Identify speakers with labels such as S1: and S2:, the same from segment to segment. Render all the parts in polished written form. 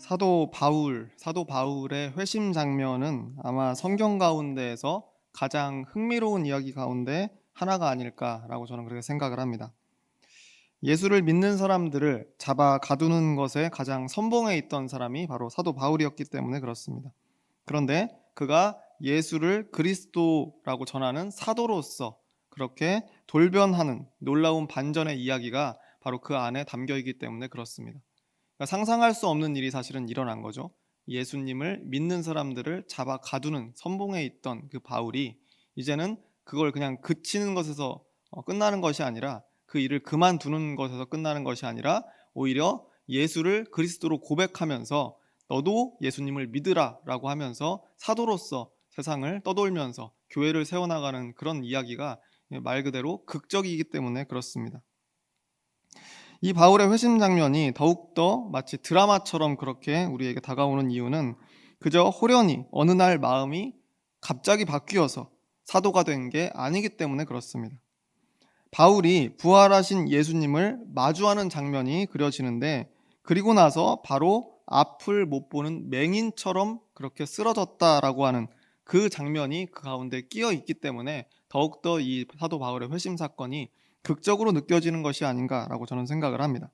S1: 사도 바울의 회심 장면은 아마 성경 가운데에서 가장 흥미로운 이야기 가운데 하나가 아닐까라고 저는 그렇게 생각을 합니다. 예수를 믿는 사람들을 잡아 가두는 것에 가장 선봉에 있던 사람이 바로 사도 바울이었기 때문에 그렇습니다. 그런데 그가 예수를 그리스도라고 전하는 사도로서 그렇게 돌변하는 놀라운 반전의 이야기가 바로 그 안에 담겨 있기 때문에 그렇습니다. 그러니까 상상할 수 없는 일이 사실은 일어난 거죠. 예수님을 믿는 사람들을 잡아 가두는 선봉에 있던 그 바울이 이제는 그걸 그냥 그치는 것에서 끝나는 것이 아니라 그 일을 그만두는 것에서 끝나는 것이 아니라 오히려 예수를 그리스도로 고백하면서 너도 예수님을 믿으라라고 하면서 사도로서 세상을 떠돌면서 교회를 세워나가는 그런 이야기가 말 그대로 극적이기 때문에 그렇습니다. 이 바울의 회심 장면이 더욱더 마치 드라마처럼 그렇게 우리에게 다가오는 이유는 그저 호련히 어느 날 마음이 갑자기 바뀌어서 사도가 된 게 아니기 때문에 그렇습니다. 바울이 부활하신 예수님을 마주하는 장면이 그려지는데 그리고 나서 바로 앞을 못 보는 맹인처럼 그렇게 쓰러졌다라고 하는 그 장면이 그 가운데 끼어 있기 때문에 더욱더 이 사도 바울의 회심 사건이 극적으로 느껴지는 것이 아닌가라고 저는 생각을 합니다.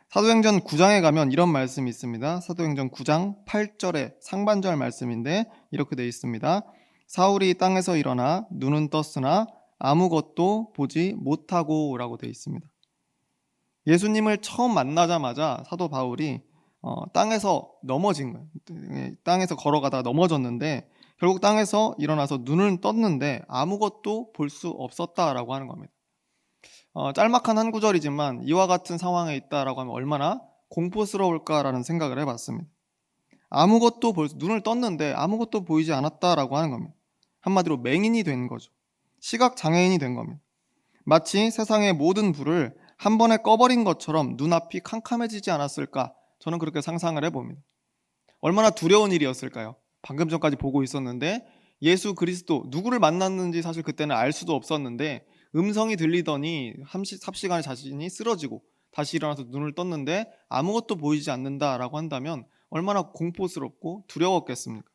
S1: 사도행전 9장에 가면 이런 말씀이 있습니다. 사도행전 9장 8절의 상반절 말씀인데 이렇게 되어 있습니다. 사울이 땅에서 일어나 눈은 떴으나 아무것도 보지 못하고 라고 되어 있습니다. 예수님을 처음 만나자마자 사도 바울이 땅에서 넘어진 거예요. 땅에서 걸어가다가 넘어졌는데 결국 땅에서 일어나서 눈을 떴는데 아무것도 볼 수 없었다라고 하는 겁니다. 짤막한 한 구절이지만 이와 같은 상황에 있다라고 하면 얼마나 공포스러울까라는 생각을 해봤습니다. 눈을 떴는데 아무것도 보이지 않았다라고 하는 겁니다. 한마디로 맹인이 된 거죠. 시각 장애인이 된 겁니다. 마치 세상의 모든 불을 한 번에 꺼버린 것처럼 눈앞이 캄캄해지지 않았을까? 저는 그렇게 상상을 해봅니다. 얼마나 두려운 일이었을까요? 방금 전까지 보고 있었는데 예수 그리스도 누구를 만났는지 사실 그때는 알 수도 없었는데 음성이 들리더니 삽시간에 자신이 쓰러지고 다시 일어나서 눈을 떴는데 아무것도 보이지 않는다라고 한다면 얼마나 공포스럽고 두려웠겠습니까?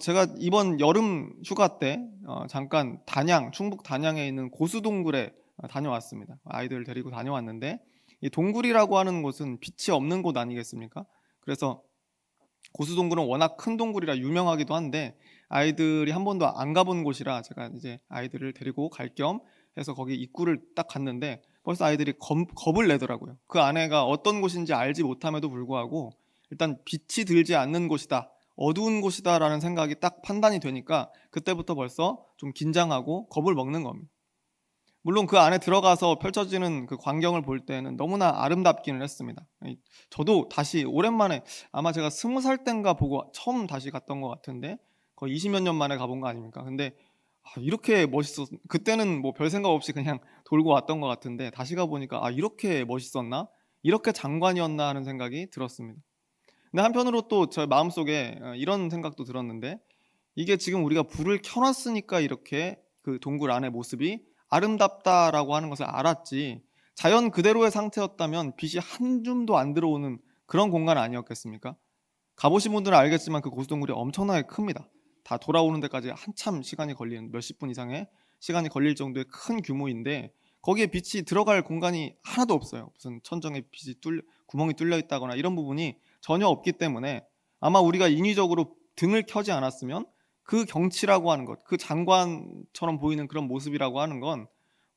S1: 제가 이번 여름 휴가 때 잠깐 충북 단양에 있는 고수동굴에 다녀왔습니다. 아이들 데리고 다녀왔는데 이 동굴이라고 하는 곳은 빛이 없는 곳 아니겠습니까? 그래서 고수동굴은 워낙 큰 동굴이라 유명하기도 한데 아이들이 한 번도 안 가본 곳이라 제가 이제 아이들을 데리고 갈 겸 해서 거기 입구를 딱 갔는데 벌써 아이들이 겁을 내더라고요. 그 안에가 어떤 곳인지 알지 못함에도 불구하고 일단 빛이 들지 않는 곳이다, 어두운 곳이다라는 생각이 딱 판단이 되니까 그때부터 벌써 좀 긴장하고 겁을 먹는 겁니다. 물론 그 안에 들어가서 펼쳐지는 그 광경을 볼 때는 너무나 아름답기는 했습니다. 저도 다시 오랜만에 아마 제가 20살 땐가 보고 처음 다시 갔던 것 같은데 거의 20몇 년 만에 가본 거 아닙니까? 근데 이렇게 그때는 뭐 별 생각 없이 그냥 돌고 왔던 것 같은데 다시 가보니까 이렇게 멋있었나? 이렇게 장관이었나 하는 생각이 들었습니다. 근데 한편으로 또 저 마음속에 이런 생각도 들었는데 이게 지금 우리가 불을 켜놨으니까 이렇게 그 동굴 안의 모습이 아름답다라고 하는 것을 알았지 자연 그대로의 상태였다면 빛이 한 줌도 안 들어오는 그런 공간 아니었겠습니까? 가보신 분들은 알겠지만 그 고수동굴이 엄청나게 큽니다. 다 돌아오는 데까지 한참 시간이 걸리는 몇십 분 이상의 시간이 걸릴 정도의 큰 규모인데 거기에 빛이 들어갈 공간이 하나도 없어요. 무슨 천정에 구멍이 뚫려 있다거나 이런 부분이 전혀 없기 때문에 아마 우리가 인위적으로 등을 켜지 않았으면 그 경치라고 하는 것, 그 장관처럼 보이는 그런 모습이라고 하는 건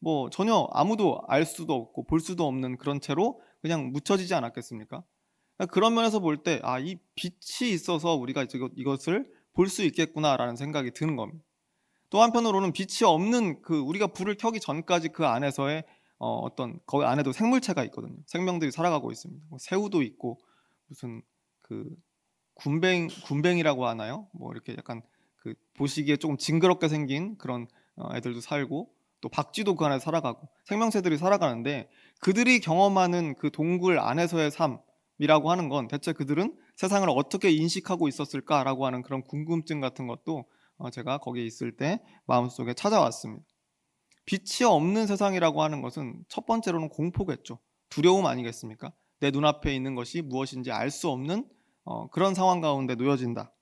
S1: 뭐 전혀 아무도 알 수도 없고 볼 수도 없는 그런 채로 그냥 묻혀지지 않았겠습니까? 그런 면에서 볼 때 이 빛이 있어서 우리가 이것을 볼 수 있겠구나라는 생각이 드는 겁니다. 또 한편으로는 빛이 없는 우리가 불을 켜기 전까지 그 안에서의 거기 안에도 생물체가 있거든요. 생명들이 살아가고 있습니다. 뭐 새우도 있고 무슨 그 군뱅이라고 하나요? 뭐 이렇게 약간 보시기에 조금 징그럽게 생긴 그런 애들도 살고 또 박쥐도 그 안에 살아가고 생명체들이 살아가는데 그들이 경험하는 그 동굴 안에서의 삶이라고 하는 건 대체 그들은 세상을 어떻게 인식하고 있었을까라고 하는 그런 궁금증 같은 것도 제가 거기에 있을 때 마음속에 찾아왔습니다. 빛이 없는 세상이라고 하는 것은 첫 번째로는 공포겠죠. 두려움 아니겠습니까? 내 눈앞에 있는 것이 무엇인지 알 수 없는 그런 상황 가운데 놓여진다.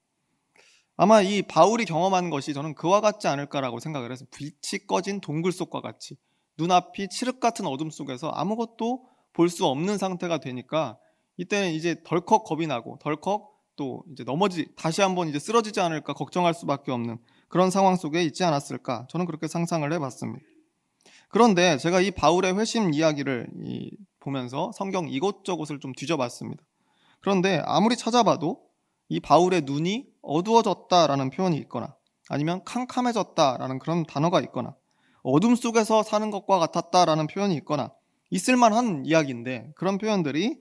S1: 아마 이 바울이 경험한 것이 저는 그와 같지 않을까라고 생각을 해서 빛이 꺼진 동굴 속과 같이 눈앞이 칠흑 같은 어둠 속에서 아무것도 볼 수 없는 상태가 되니까 이때는 이제 덜컥 겁이 나고 덜컥 또 이제 다시 한번 이제 쓰러지지 않을까 걱정할 수밖에 없는 그런 상황 속에 있지 않았을까 저는 그렇게 상상을 해봤습니다. 그런데 제가 이 바울의 회심 이야기를 보면서 성경 이곳저곳을 좀 뒤져봤습니다. 그런데 아무리 찾아봐도 이 바울의 눈이 어두워졌다라는 표현이 있거나 아니면 캄캄해졌다라는 그런 단어가 있거나 어둠 속에서 사는 것과 같았다라는 표현이 있거나 있을만한 이야기인데 그런 표현들이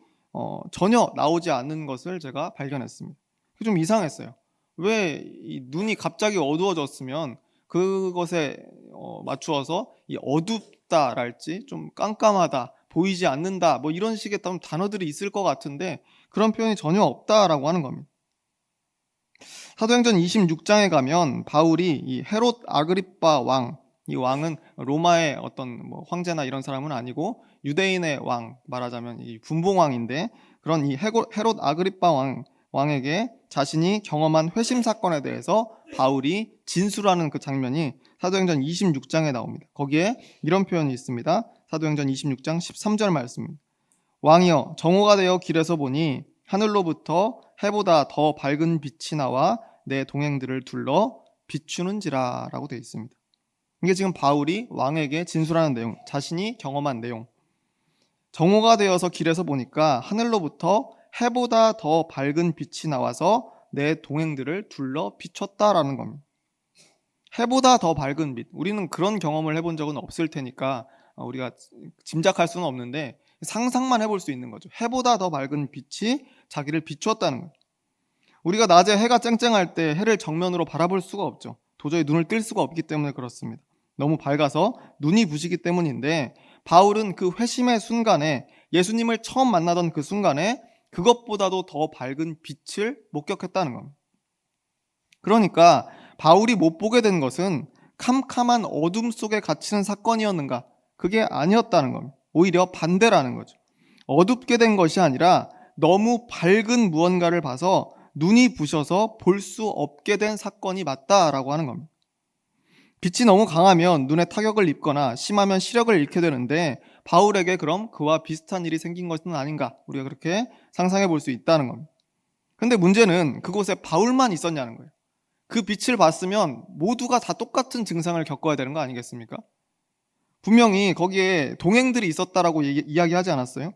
S1: 전혀 나오지 않는 것을 제가 발견했습니다. 좀 이상했어요. 왜 이 눈이 갑자기 어두워졌으면 그것에 맞추어서 이 어둡다랄지 좀 깜깜하다, 보이지 않는다 뭐 이런 식의 단어들이 있을 것 같은데 그런 표현이 전혀 없다라고 하는 겁니다. 사도행전 26장에 가면 바울이 이 헤롯 아그리빠 왕, 이 왕은 로마의 어떤 뭐 황제나 이런 사람은 아니고 유대인의 왕, 말하자면 이 분봉왕인데 그런 이 헤롯 아그리빠 왕에게 자신이 경험한 회심 사건에 대해서 바울이 진술하는 그 장면이 사도행전 26장에 나옵니다. 거기에 이런 표현이 있습니다. 사도행전 26장 13절 말씀입니다. 왕이여 정오가 되어 길에서 보니 하늘로부터 해보다 더 밝은 빛이 나와 내 동행들을 둘러 비추는지라 라고 되어 있습니다. 이게 지금 바울이 왕에게 진술하는 내용, 자신이 경험한 내용. 정오가 되어서 길에서 보니까 하늘로부터 해보다 더 밝은 빛이 나와서 내 동행들을 둘러 비췄다라는 겁니다. 해보다 더 밝은 빛. 우리는 그런 경험을 해본 적은 없을 테니까 우리가 짐작할 수는 없는데 상상만 해볼 수 있는 거죠. 해보다 더 밝은 빛이 자기를 비추었다는 거예요. 우리가 낮에 해가 쨍쨍할 때 해를 정면으로 바라볼 수가 없죠. 도저히 눈을 뜰 수가 없기 때문에 그렇습니다. 너무 밝아서 눈이 부시기 때문인데 바울은 그 회심의 순간에 예수님을 처음 만나던 그 순간에 그것보다도 더 밝은 빛을 목격했다는 겁니다. 그러니까 바울이 못 보게 된 것은 캄캄한 어둠 속에 갇히는 사건이었는가? 그게 아니었다는 겁니다. 오히려 반대라는 거죠. 어둡게 된 것이 아니라 너무 밝은 무언가를 봐서 눈이 부셔서 볼 수 없게 된 사건이 맞다라고 하는 겁니다. 빛이 너무 강하면 눈에 타격을 입거나 심하면 시력을 잃게 되는데 바울에게 그럼 그와 비슷한 일이 생긴 것은 아닌가? 우리가 그렇게 상상해 볼 수 있다는 겁니다. 근데 문제는 그곳에 바울만 있었냐는 거예요. 그 빛을 봤으면 모두가 다 똑같은 증상을 겪어야 되는 거 아니겠습니까? 분명히 거기에 동행들이 있었다라고 이야기하지 않았어요?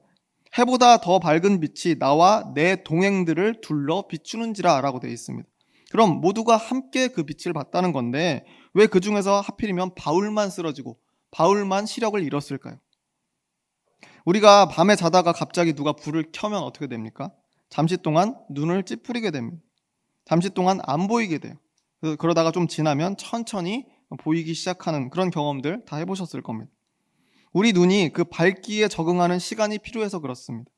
S1: 해보다 더 밝은 빛이 나와 내 동행들을 둘러 비추는지라 라고 되어 있습니다. 그럼 모두가 함께 그 빛을 봤다는 건데 왜 그 중에서 하필이면 바울만 쓰러지고 바울만 시력을 잃었을까요? 우리가 밤에 자다가 갑자기 누가 불을 켜면 어떻게 됩니까? 잠시 동안 눈을 찌푸리게 됩니다. 잠시 동안 안 보이게 돼요. 그러다가 좀 지나면 천천히 보이기 시작하는 그런 경험들 다 해보셨을 겁니다. 우리 눈이 그 밝기에 적응하는 시간이 필요해서 그렇습니다.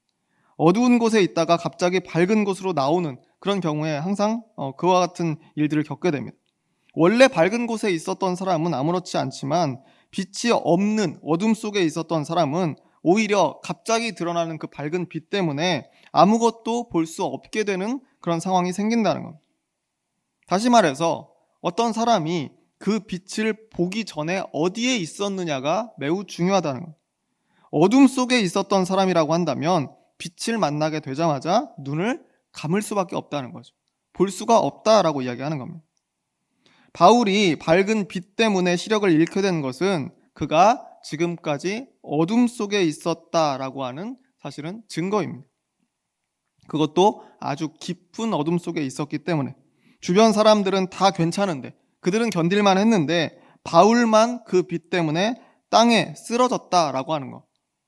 S1: 어두운 곳에 있다가 갑자기 밝은 곳으로 나오는 그런 경우에 항상 그와 같은 일들을 겪게 됩니다. 원래 밝은 곳에 있었던 사람은 아무렇지 않지만 빛이 없는 어둠 속에 있었던 사람은 오히려 갑자기 드러나는 그 밝은 빛 때문에 아무것도 볼 수 없게 되는 그런 상황이 생긴다는 겁니다. 다시 말해서 어떤 사람이 그 빛을 보기 전에 어디에 있었느냐가 매우 중요하다는 겁니다. 어둠 속에 있었던 사람이라고 한다면 빛을 만나게 되자마자 눈을 감을 수밖에 없다는 거죠. 볼 수가 없다라고 이야기하는 겁니다. 바울이 밝은 빛 때문에 시력을 잃게 된 것은 그가 지금까지 어둠 속에 있었다라고 하는 사실은 증거입니다. 그것도 아주 깊은 어둠 속에 있었기 때문에 주변 사람들은 다 괜찮은데 그들은 견딜만 했는데 바울만 그 빛 때문에 땅에 쓰러졌다라고 하는 것.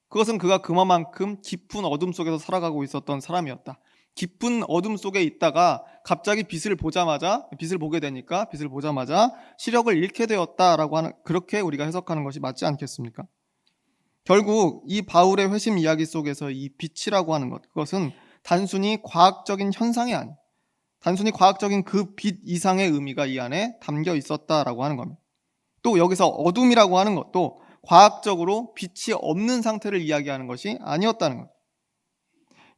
S1: 그것은 그가 그만큼 깊은 어둠 속에서 살아가고 있었던 사람이었다. 깊은 어둠 속에 있다가 갑자기 빛을 보게 되니까 빛을 보자마자 시력을 잃게 되었다라고 하는 그렇게 우리가 해석하는 것이 맞지 않겠습니까? 결국 이 바울의 회심 이야기 속에서 이 빛이라고 하는 것, 그것은 단순히 과학적인 현상이 아니에요. 단순히 과학적인 그 빛 이상의 의미가 이 안에 담겨 있었다라고 하는 겁니다. 또 여기서 어둠이라고 하는 것도 과학적으로 빛이 없는 상태를 이야기하는 것이 아니었다는 것.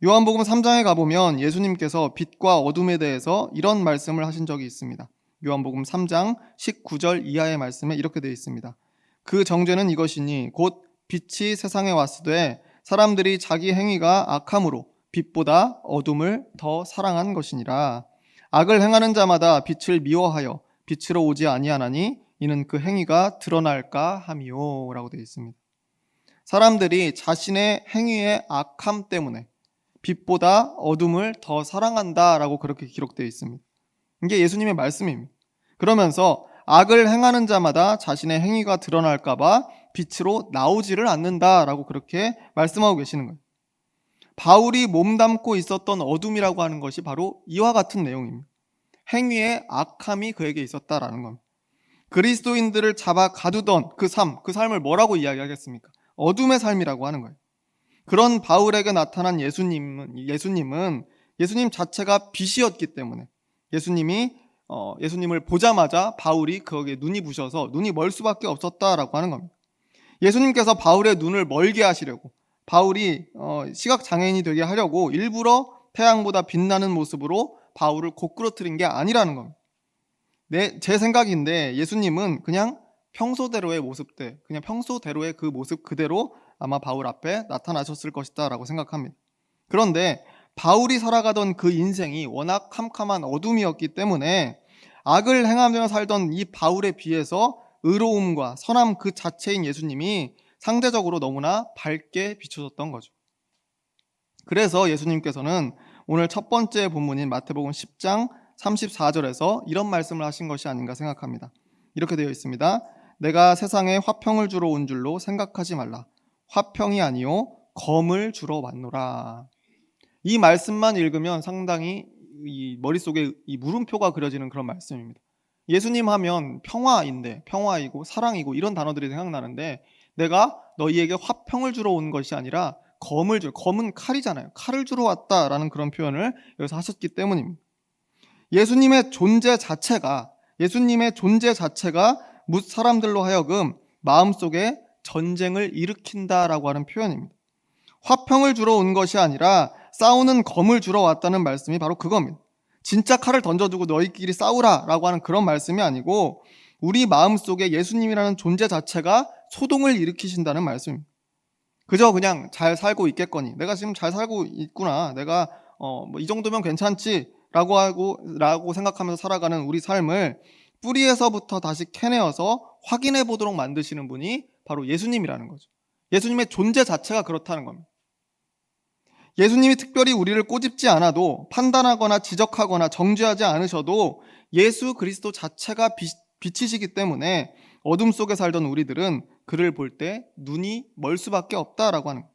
S1: 요한복음 3장에 가보면 예수님께서 빛과 어둠에 대해서 이런 말씀을 하신 적이 있습니다. 요한복음 3장 19절 이하의 말씀에 이렇게 되어 있습니다. 그 정죄는 이것이니 곧 빛이 세상에 왔으되 사람들이 자기 행위가 악함으로 빛보다 어둠을 더 사랑한 것이니라. 악을 행하는 자마다 빛을 미워하여 빛으로 오지 아니하나니 이는 그 행위가 드러날까 함이요 라고 되어 있습니다. 사람들이 자신의 행위의 악함 때문에 빛보다 어둠을 더 사랑한다라고 그렇게 기록되어 있습니다. 이게 예수님의 말씀입니다. 그러면서 악을 행하는 자마다 자신의 행위가 드러날까 봐 빛으로 나오지를 않는다라고 그렇게 말씀하고 계시는 거예요. 바울이 몸담고 있었던 어둠이라고 하는 것이 바로 이와 같은 내용입니다. 행위의 악함이 그에게 있었다라는 겁니다. 그리스도인들을 잡아 가두던 그 삶을 뭐라고 이야기하겠습니까? 어둠의 삶이라고 하는 거예요. 그런 바울에게 나타난 예수님은 예수님 자체가 빛이었기 때문에 예수님을 보자마자 바울이 거기에 눈이 부셔서 눈이 멀 수밖에 없었다라고 하는 겁니다. 예수님께서 바울의 눈을 멀게 하시려고 바울이 시각장애인이 되게 하려고 일부러 태양보다 빛나는 모습으로 바울을 고꾸러뜨린 게 아니라는 겁니다. 제 생각인데 예수님은 그냥 평소대로의 그냥 평소대로의 그 모습 그대로 아마 바울 앞에 나타나셨을 것이다 라고 생각합니다. 그런데 바울이 살아가던 그 인생이 워낙 캄캄한 어둠이었기 때문에 악을 행하며 살던 이 바울에 비해서 의로움과 선함 그 자체인 예수님이 상대적으로 너무나 밝게 비춰졌던 거죠. 그래서 예수님께서는 오늘 첫 번째 본문인 마태복음 10장 34절에서 이런 말씀을 하신 것이 아닌가 생각합니다. 이렇게 되어 있습니다. 내가 세상에 화평을 주러 온 줄로 생각하지 말라. 화평이 아니요 검을 주러 왔노라. 이 말씀만 읽으면 상당히 이 머릿속에 이 물음표가 그려지는 그런 말씀입니다. 예수님 하면 평화이고 사랑이고 이런 단어들이 생각나는데 내가 너희에게 화평을 주러 온 것이 아니라 검은 칼이잖아요. 칼을 주러 왔다라는 그런 표현을 여기서 하셨기 때문입니다. 예수님의 존재 자체가 사람들로 하여금 마음속에 전쟁을 일으킨다라고 하는 표현입니다. 화평을 주러 온 것이 아니라 싸우는 검을 주러 왔다는 말씀이 바로 그겁니다. 진짜 칼을 던져두고 너희끼리 싸우라라고 하는 그런 말씀이 아니고 우리 마음속에 예수님이라는 존재 자체가 소동을 일으키신다는 말씀입니다. 그저 그냥 잘 살고 있겠거니 내가 지금 잘 살고 있구나 내가 이 정도면 괜찮지 라고 생각하면서 살아가는 우리 삶을 뿌리에서부터 다시 캐내어서 확인해 보도록 만드시는 분이 바로 예수님이라는 거죠. 예수님의 존재 자체가 그렇다는 겁니다. 예수님이 특별히 우리를 꼬집지 않아도 판단하거나 지적하거나 정죄하지 않으셔도 예수 그리스도 자체가 빛이시기 때문에 어둠 속에 살던 우리들은 그를 볼 때 눈이 멀 수밖에 없다라고 하는 거예요.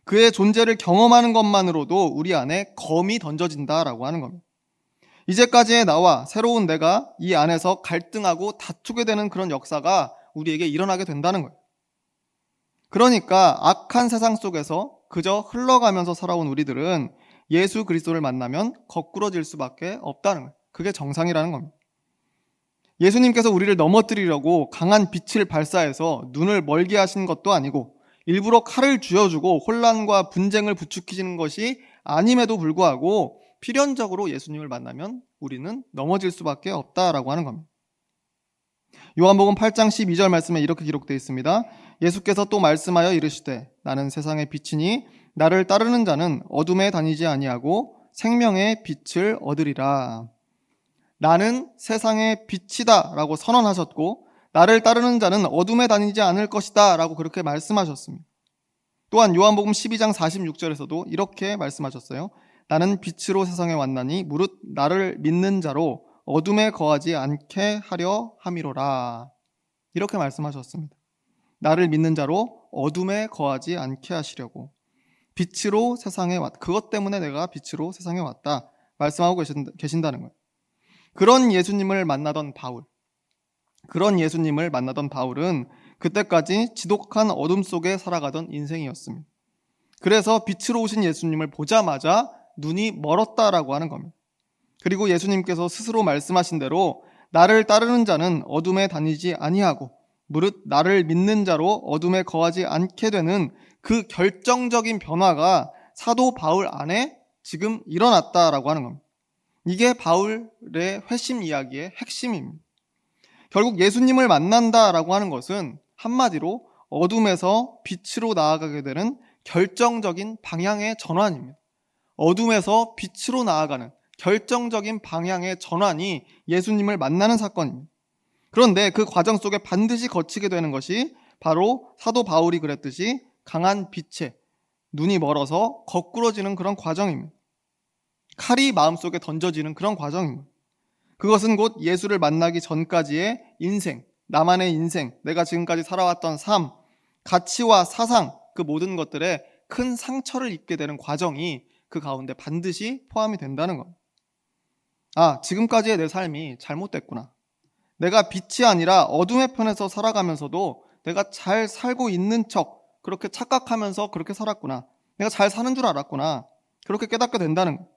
S1: 그의 존재를 경험하는 것만으로도 우리 안에 검이 던져진다라고 하는 겁니다. 이제까지의 나와 새로운 내가 이 안에서 갈등하고 다투게 되는 그런 역사가 우리에게 일어나게 된다는 거예요. 그러니까 악한 세상 속에서 그저 흘러가면서 살아온 우리들은 예수 그리스도를 만나면 거꾸러질 수밖에 없다는 거예요. 그게 정상이라는 겁니다. 예수님께서 우리를 넘어뜨리려고 강한 빛을 발사해서 눈을 멀게 하신 것도 아니고 일부러 칼을 쥐어주고 혼란과 분쟁을 부추기시는 것이 아님에도 불구하고 필연적으로 예수님을 만나면 우리는 넘어질 수밖에 없다라고 하는 겁니다. 요한복음 8장 12절 말씀에 이렇게 기록되어 있습니다. 예수께서 또 말씀하여 이르시되 나는 세상의 빛이니 나를 따르는 자는 어둠에 다니지 아니하고 생명의 빛을 얻으리라. 나는 세상의 빛이다 라고 선언하셨고 나를 따르는 자는 어둠에 다니지 않을 것이다 라고 그렇게 말씀하셨습니다. 또한 요한복음 12장 46절에서도 이렇게 말씀하셨어요. 나는 빛으로 세상에 왔나니 무릇 나를 믿는 자로 어둠에 거하지 않게 하려 함이로라. 이렇게 말씀하셨습니다. 나를 믿는 자로 어둠에 거하지 않게 하시려고 빛으로 세상에 왔다. 그것 때문에 내가 빛으로 세상에 왔다 말씀하고 계신다는 거예요. 그런 예수님을 만나던 바울은 그때까지 지독한 어둠 속에 살아가던 인생이었습니다. 그래서 빛으로 오신 예수님을 보자마자 눈이 멀었다라고 하는 겁니다. 그리고 예수님께서 스스로 말씀하신 대로 나를 따르는 자는 어둠에 다니지 아니하고 무릇 나를 믿는 자로 어둠에 거하지 않게 되는 그 결정적인 변화가 사도 바울 안에 지금 일어났다라고 하는 겁니다. 이게 바울의 회심 이야기의 핵심입니다. 결국 예수님을 만난다라고 하는 것은 한마디로 어둠에서 빛으로 나아가게 되는 결정적인 방향의 전환입니다. 어둠에서 빛으로 나아가는 결정적인 방향의 전환이 예수님을 만나는 사건입니다. 그런데 그 과정 속에 반드시 거치게 되는 것이 바로 사도 바울이 그랬듯이 강한 빛에 눈이 멀어서 거꾸러지는 그런 과정입니다. 칼이 마음속에 던져지는 그런 과정입니다. 그것은 곧 예수를 만나기 전까지의 인생, 나만의 인생, 내가 지금까지 살아왔던 삶, 가치와 사상, 그 모든 것들에 큰 상처를 입게 되는 과정이 그 가운데 반드시 포함이 된다는 겁니다. 아, 지금까지의 내 삶이 잘못됐구나. 내가 빛이 아니라 어둠의 편에서 살아가면서도 내가 잘 살고 있는 척 그렇게 착각하면서 그렇게 살았구나. 내가 잘 사는 줄 알았구나. 그렇게 깨닫게 된다는 것.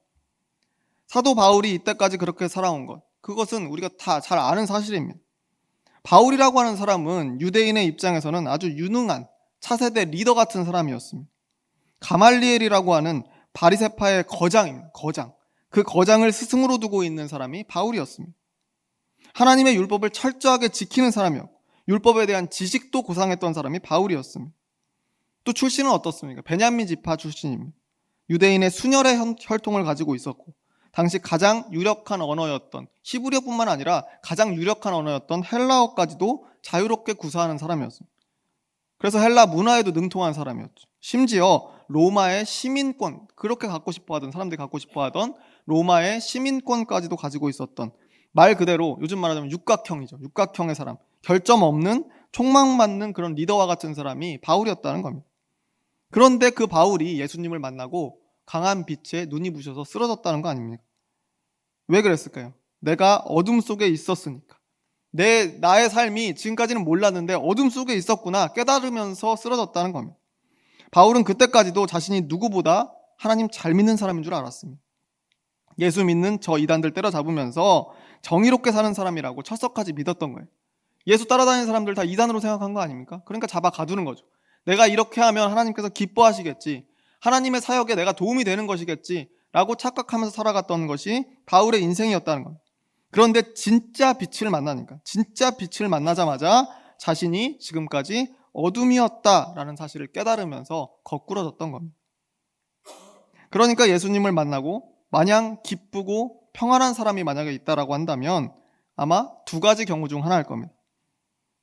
S1: 사도 바울이 이때까지 그렇게 살아온 것, 그것은 우리가 다 잘 아는 사실입니다. 바울이라고 하는 사람은 유대인의 입장에서는 아주 유능한 차세대 리더 같은 사람이었습니다. 가말리엘이라고 하는 바리새파의 거장입니다. 거장. 그 거장을 스승으로 두고 있는 사람이 바울이었습니다. 하나님의 율법을 철저하게 지키는 사람이었고 율법에 대한 지식도 고상했던 사람이 바울이었습니다. 또 출신은 어떻습니까? 베냐민 지파 출신입니다. 유대인의 순혈의 혈통을 가지고 있었고 당시 가장 유력한 언어였던 히브리어뿐만 아니라 가장 유력한 언어였던 헬라어까지도 자유롭게 구사하는 사람이었습니다. 그래서 헬라 문화에도 능통한 사람이었죠. 심지어 로마의 시민권, 그렇게 갖고 싶어하던 사람들이 갖고 싶어하던 로마의 시민권까지도 가지고 있었던, 말 그대로 요즘 말하자면 육각형이죠. 육각형의 사람, 결점 없는 촉망받는 그런 리더와 같은 사람이 바울이었다는 겁니다. 그런데 그 바울이 예수님을 만나고 강한 빛에 눈이 부셔서 쓰러졌다는 거 아닙니까? 왜 그랬을까요? 내가 어둠 속에 있었으니까. 나의 삶이 지금까지는 몰랐는데 어둠 속에 있었구나 깨달으면서 쓰러졌다는 겁니다. 바울은 그때까지도 자신이 누구보다 하나님 잘 믿는 사람인 줄 알았습니다. 예수 믿는 저 이단들 때려잡으면서 정의롭게 사는 사람이라고 철석까지 믿었던 거예요. 예수 따라다니는 사람들 다 이단으로 생각한 거 아닙니까? 그러니까 잡아 가두는 거죠. 내가 이렇게 하면 하나님께서 기뻐하시겠지. 하나님의 사역에 내가 도움이 되는 것이겠지 라고 착각하면서 살아갔던 것이 바울의 인생이었다는 겁니다. 그런데 진짜 빛을 만나니까, 진짜 빛을 만나자마자 자신이 지금까지 어둠이었다라는 사실을 깨달으면서 거꾸러졌던 겁니다. 그러니까 예수님을 만나고 마냥 기쁘고 평안한 사람이 만약에 있다라고 한다면 아마 두 가지 경우 중 하나일 겁니다.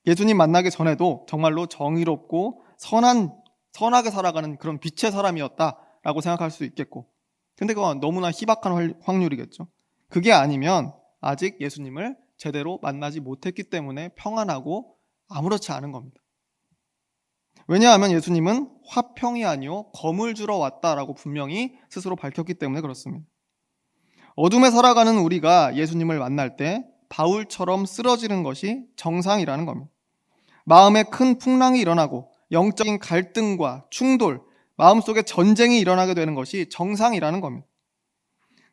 S1: 예수님 만나기 전에도 정말로 정의롭고 선하게 살아가는 그런 빛의 사람이었다라고 생각할 수 있겠고, 근데 그건 너무나 희박한 확률이겠죠. 그게 아니면 아직 예수님을 제대로 만나지 못했기 때문에 평안하고 아무렇지 않은 겁니다. 왜냐하면 예수님은 화평이 아니요 검을 주러 왔다라고 분명히 스스로 밝혔기 때문에 그렇습니다. 어둠에 살아가는 우리가 예수님을 만날 때 바울처럼 쓰러지는 것이 정상이라는 겁니다. 마음에 큰 풍랑이 일어나고 영적인 갈등과 충돌, 마음속에 전쟁이 일어나게 되는 것이 정상이라는 겁니다.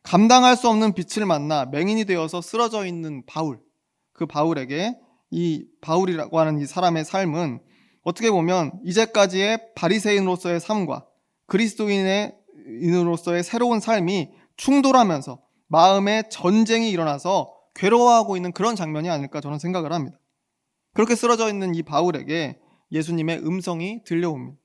S1: 감당할 수 없는 빛을 만나 맹인이 되어서 쓰러져 있는 바울, 그 바울에게 이 바울이라고 하는 이 사람의 삶은 어떻게 보면 이제까지의 바리새인으로서의 삶과 그리스도인으로서의 새로운 삶이 충돌하면서 마음에 전쟁이 일어나서 괴로워하고 있는 그런 장면이 아닐까 저는 생각을 합니다. 그렇게 쓰러져 있는 이 바울에게 예수님의 음성이 들려옵니다.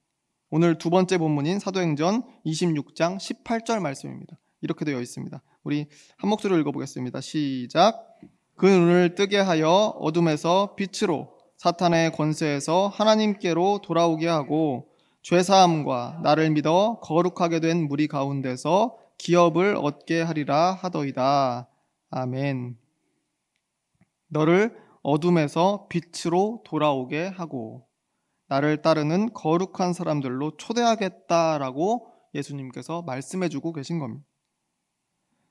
S1: 오늘 두 번째 본문인 사도행전 26장 18절 말씀입니다. 이렇게 되어 있습니다. 우리 한 목소리로 읽어보겠습니다. 시작. 그 눈을 뜨게 하여 어둠에서 빛으로 사탄의 권세에서 하나님께로 돌아오게 하고 죄사함과 나를 믿어 거룩하게 된 무리 가운데서 기업을 얻게 하리라 하더이다. 아멘. 너를 어둠에서 빛으로 돌아오게 하고 나를 따르는 거룩한 사람들로 초대하겠다라고 예수님께서 말씀해주고 계신 겁니다.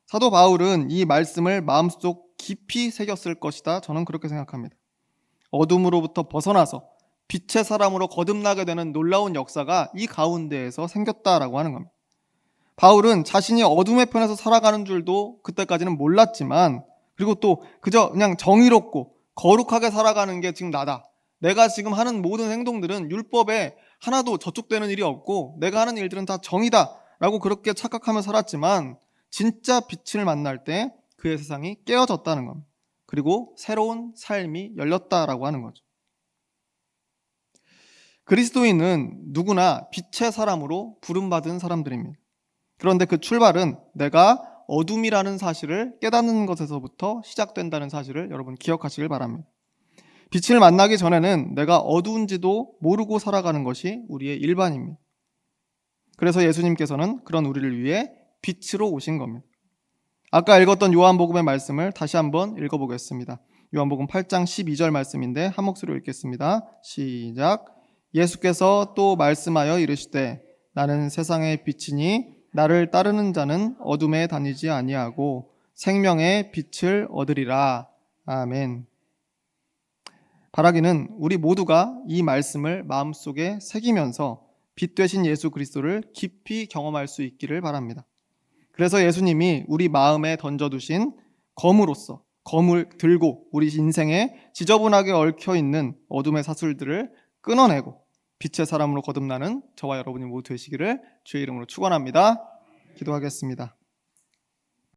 S1: 사도 바울은 이 말씀을 마음속 깊이 새겼을 것이다. 저는 그렇게 생각합니다. 어둠으로부터 벗어나서 빛의 사람으로 거듭나게 되는 놀라운 역사가 이 가운데에서 생겼다라고 하는 겁니다. 바울은 자신이 어둠의 편에서 살아가는 줄도 그때까지는 몰랐지만, 그리고 또 그저 그냥 정의롭고 거룩하게 살아가는 게 지금 나다. 내가 지금 하는 모든 행동들은 율법에 하나도 저촉되는 일이 없고 내가 하는 일들은 다 정의다 라고 그렇게 착각하며 살았지만 진짜 빛을 만날 때 그의 세상이 깨어졌다는 겁니다. 그리고 새로운 삶이 열렸다라고 하는 거죠. 그리스도인은 누구나 빛의 사람으로 부름받은 사람들입니다. 그런데 그 출발은 내가 어둠이라는 사실을 깨닫는 것에서부터 시작된다는 사실을 여러분 기억하시길 바랍니다. 빛을 만나기 전에는 내가 어두운지도 모르고 살아가는 것이 우리의 일반입니다. 그래서 예수님께서는 그런 우리를 위해 빛으로 오신 겁니다. 아까 읽었던 요한복음의 말씀을 다시 한번 읽어보겠습니다. 요한복음 8장 12절 말씀인데 한 목소리로 읽겠습니다. 시작. 예수께서 또 말씀하여 이르시되 나는 세상의 빛이니 나를 따르는 자는 어둠에 다니지 아니하고 생명의 빛을 얻으리라. 아멘. 바라기는 우리 모두가 이 말씀을 마음속에 새기면서 빛 되신 예수 그리스도를 깊이 경험할 수 있기를 바랍니다. 그래서 예수님이 우리 마음에 던져두신 검으로서 검을 들고 우리 인생에 지저분하게 얽혀있는 어둠의 사슬들을 끊어내고 빛의 사람으로 거듭나는 저와 여러분이 모두 되시기를 주의 이름으로 축원합니다. 기도하겠습니다.